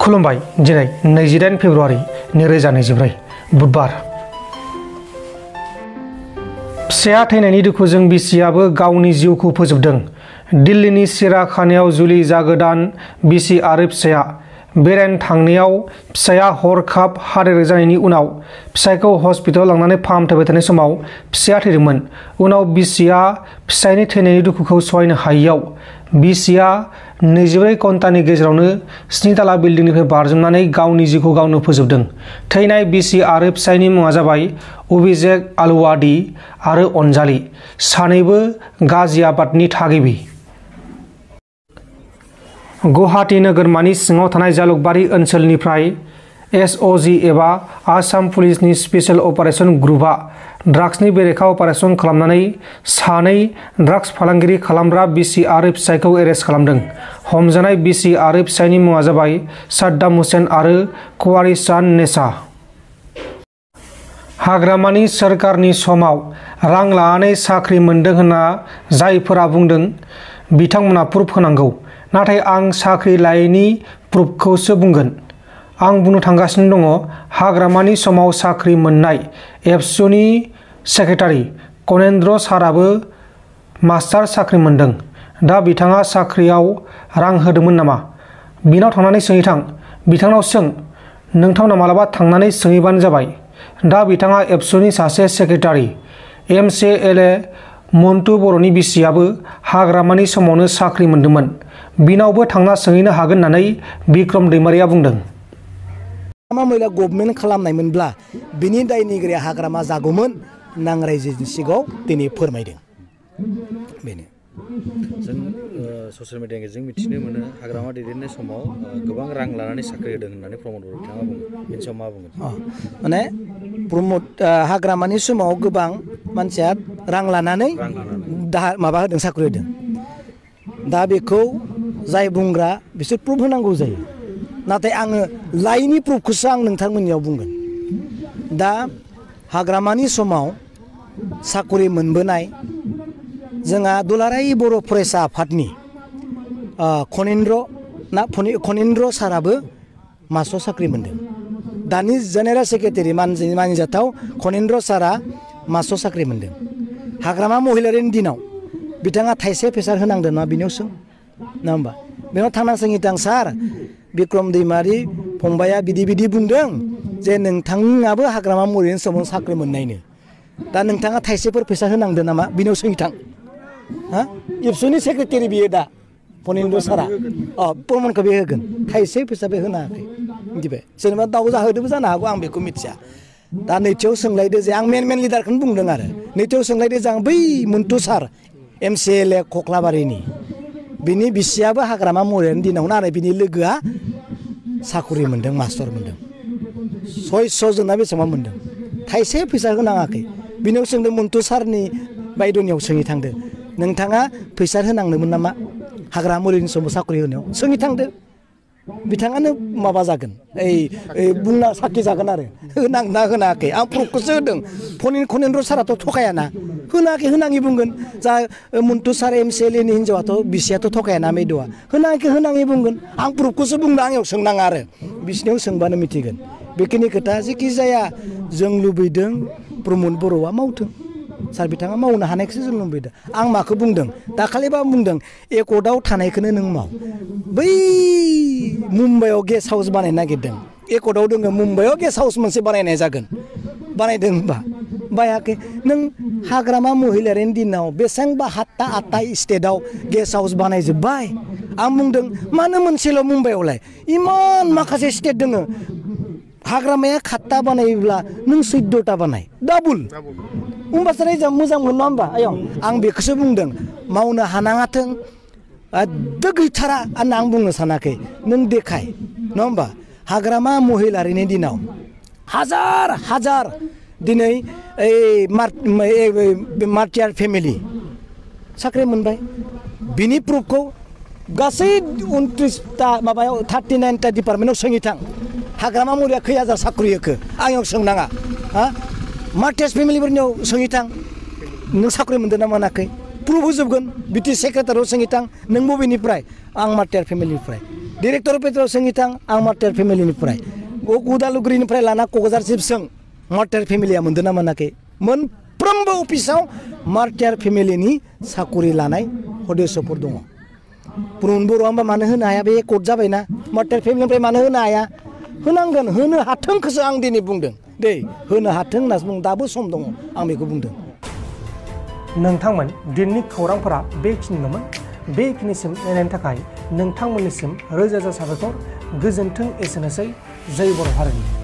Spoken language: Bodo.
खुलुमबाय दिनै 28 फेब्रुवारि 2024 बुधबार। फिसाया थैनायनि दुखुजों बिसियाबो गावनि जिउखौ फोजोबदों। दिल्लीनि सिराखानायाव जुलि जागोदान बिसि आरो फिसाया बेरायनो थांनायाव फिसाया हरखाब हार्ट जानायनि उनाव फिसायखौ हस्पिटालाव लांनानै फाहामथाय थानाय समाव फिसाया थैदोंमोन। उनाव बिसिया फिसायनि थैनायनि दुखुखौ सहायनो हायैयाव बिसिया 24 घन्टानि गेजेरावनो 7 ताला बिल्डिंनिफ्राय बारजुमनानै गावनि जिउखौ गावनो फोजोबदों। थैनाय बिसि आरो फिसायनि मुङा जाबाय अभिषेक आलवाडी आरो अनजाली, सानैबो गाजियाबादनि थागिबि। गुवाहाटी नोगोरमानि सिङाव थानाय जालुकबारी ओनसोलनिफ्राय एसअजि एबा आसाम पुलिसनि स्पेशल अपारेशन ग्रुपआ ड्राग्सनि बेरेखा अपारेशन खालामनानै सानै ड्राग्स फालांगिरि खालामग्रा बिसि आरो फिसायखौ एरेस्ट खालामदों। हमजानाय बिसि आरो फिसायनि मुङा जाबाय साद्दाम हुसैन आरो कवारिसान नेसा। हाग्रामानि सोरखारनि समाव रां लानानै साख्रि मोन्दों होनना जायफोरा बुंदों बिथांमोना प्रुफ होनांगौ। नाथाय आं साख्रि लायैनि प्रुफखौसो बुंगोन। आं बुंनो थांगासिनो दङ, हाग्रामानि समाव साख्रि मोननाय एबसुनि सेक्रेटारि कनेन्द्र साराबो मास्टार साख्रि मोनदों। दा बिथाङा साख्रियाव रां होदोंमोन नामा? बिनाव थांनानै सोंहैथां, बिथांनाव सों, नोंथांनाव मालाबा थांनानै सोंहैबानो जाबाय। दा बिथाङा एबसुनि सासे सेक्रेटारि। MCLA मन्टु बर'नि बिसियाबो हाग्रामानि समावनो साख्रि मोन्दोंमोन। बिनावबो थांना सोंहैनो हागोन होननानै बिक्रम दैमारिया बुंदों। मैला गभर्नमेन्ट खालामनायमोनब्ला बिनि दायनिगिरिया हाग्रामा जागौमोन होनना आं रायजोनि सिगाङाव दिनै फोरमायदों। बेनो जों ससियेल मिडियानि गेजेरजों मिथिनो मोनो हाग्रामा दैदेननाय समाव गोबां रां लानानै साख्रि होदों होननानै प्रमद बर' बिथाङा बुङो। बेनि सायाव मा बुंगोन? माने हाग्रामानि समाव गोबां मानसिया रां लानानै माबा होदों, साख्रि होदों। दा बेखौ जाय बुंग्रा बिसोर प्रुफ होनांगौ जायो। नाथाय आङो लाइनि प्रुफखौसो आं नोंथांमोननियाव बुंगोन। दा हाग्रामानि समाव साकरि मोनबोनाय जोंहा दुलाराय बर' फरायसा आफादनि कनेन्द्र साराबो मास्टार साख्रि मोन्दों। दानि जेनेरेल सेक्रेटारि मानिजाथाव कनेन्द्र सारा मास्टार साख्रि मोन्दों। हाग्रामा महिलारिनि दिनाव बिथाङा थाइसे फैसा होनांदों ना बिनियाव सों, नङा होमबा? बेनाव थांना सोंहैथां, सार बिक्रम दैमारि फंबाया बिदि बुंदों जे नोंथाङाबो हाग्रामा महिलारिनि समाव साख्रि मोननायनो, दा नोंथाङा थाइसेफोर फैसा होनांदों नामा? बिनियाव सोंहैथां। एबसुनि सेक्रेटारि बियो दा कनेन्द्र सारा। प्रमानखौ बे होगोन, थाइसे फैसा बे होनाखै। मिथिबाय? सोरनिबा दाउ जाहोदोंबो जानो हागौ, आं बेखौ मिथिया। दा नैथियाव सोंलायदो जे आं मेन लिडारखौनो बुंदों आरो नैथियाव सोंलायदो जे आं बै मन्टु सार MCLA कख्लाबारिनि बिनि बिसियाबो हाग्रामा महिलारिनि दिनावनो आरो बिनि लोगोआ साकरि मोन्दों, मास्टार मोन्दों। 600 जोंना बेसेबां मोन्दों, थाइसे फैसा होनाङाखै। बिनियाव सोंदों मन्टु सारनि बायद'नियाव सोंहै थांदो, नोंथाङा फैसा होनांदोंमोन नामा हाग्रामा महिलारिनि समाव साकरि होनायाव? सोंहै थांदो, बिथाङानो माबा जागोन, बुंना साखि जागोन आरो होनांना होनाखै। आं प्रुफखौसो होदों। कनेन्द्र साराथ' थगायाना, होनाखै होनाङि बुंगोन। जा मन्टु सार MCLAनि हिन्जावाथ' बिसियाथ' थगायाना मैद'आ, होनाखै होनाङि बुंगोन। आं प्रुफखौसो बुंदों, आंनियाव सोंनाङा आरो बिसिनियाव सोंबानो मिथिगोन। बेखिनि खोथा जेखि जाया जों लुबैदों प्रमद बर'आ मावथों। सार बिथाङा मावनो हानायखौसो जों लुबैदों। आं माखौ बुंदों, दाखालिबा बुंदों एकर्टआव थानायखौनो नों माव। बै मुम्बाइआव गेस्ट हाउस बानायनो नागिरदों, एकर्टआव दोङो मुम्बाइआव गेस्ट हाउस मोनसे बानायनाय जागोन। बानायदों होनबा बायाखै। नों हाग्रामा महिलारिनि दिनाव बेसेबांबा 7-8 स्टेटआव गेस्ट हाउस बानायजोब्बाय। आं बुंदों मानो मोनसेल' मुम्बाइआवलाय, इमान माखासे स्टेट दोङो। हाग्रामाया 7टा बानायोब्ला नों 14टा बानाय, डाबल होमबासो रायजोआ मोजां मोनो, नङा होमबा? आं बेखौसो बुंदों, मावनो हानाङाथों गैथारा होनना आं बुंनो सानाखै। नों देखाय, नङा होमबा? हाग्रामा महिलारिनि दिनाव हाजार दिनै मार्टियार फेमिलि साख्रि मोनबाय। बिनि प्रुफखौ गासै 29टा माबायाव 39टा डिपार्टमेन्टआव सोंहैथां, हाग्रामा महिलाया खै हाजार साख्रि होखो? आंनियाव सोंनाङा। मार्टियार फेमिलिफोरनियाव सोंहैथां, नों साख्रि मोन्दों ना मोनाखै? प्रुफ होजोबगोन। बिटि सेक्रेटारियाव सोंहैथां, नों बबेनिफ्राय? आं मार्टियार फेमिलिनिफ्राय। डिरेक्टर पेट्रल सोंगिथां आं मार्टियार फेमिलिनिफ्राय उदालगुरिनिफ्राय लाना क'क्राझारसिम सों मार्टियार फेमिलिया मोनदों ना मोनाखै मोनफ्रोमबो अफिसाव मार्टियार फेमिलिनि साकरि लानाय सदस्यफोर दङ प्रमद बर'आ होनबा मानो होनो हाया बे कर्ट जाबायना मार्टियार फेमिलिनिफ्राय मानो होनो हाया होनांगोन होनो हाथोंखौसो आं दिनै बुंदों दे होनो हाथों होनना बुं दाबो सम दङ आं बेखौ बुंदों। नोंथांमोन दिननि खौरांफोरा बेखिनिल'मोन बेखिनिसिम नायनायनि थाखाय नोंथांमोननिसिम रोजा रोजा साबायखर गोजोन्थों एसेनोसै जय बर' हारिनि।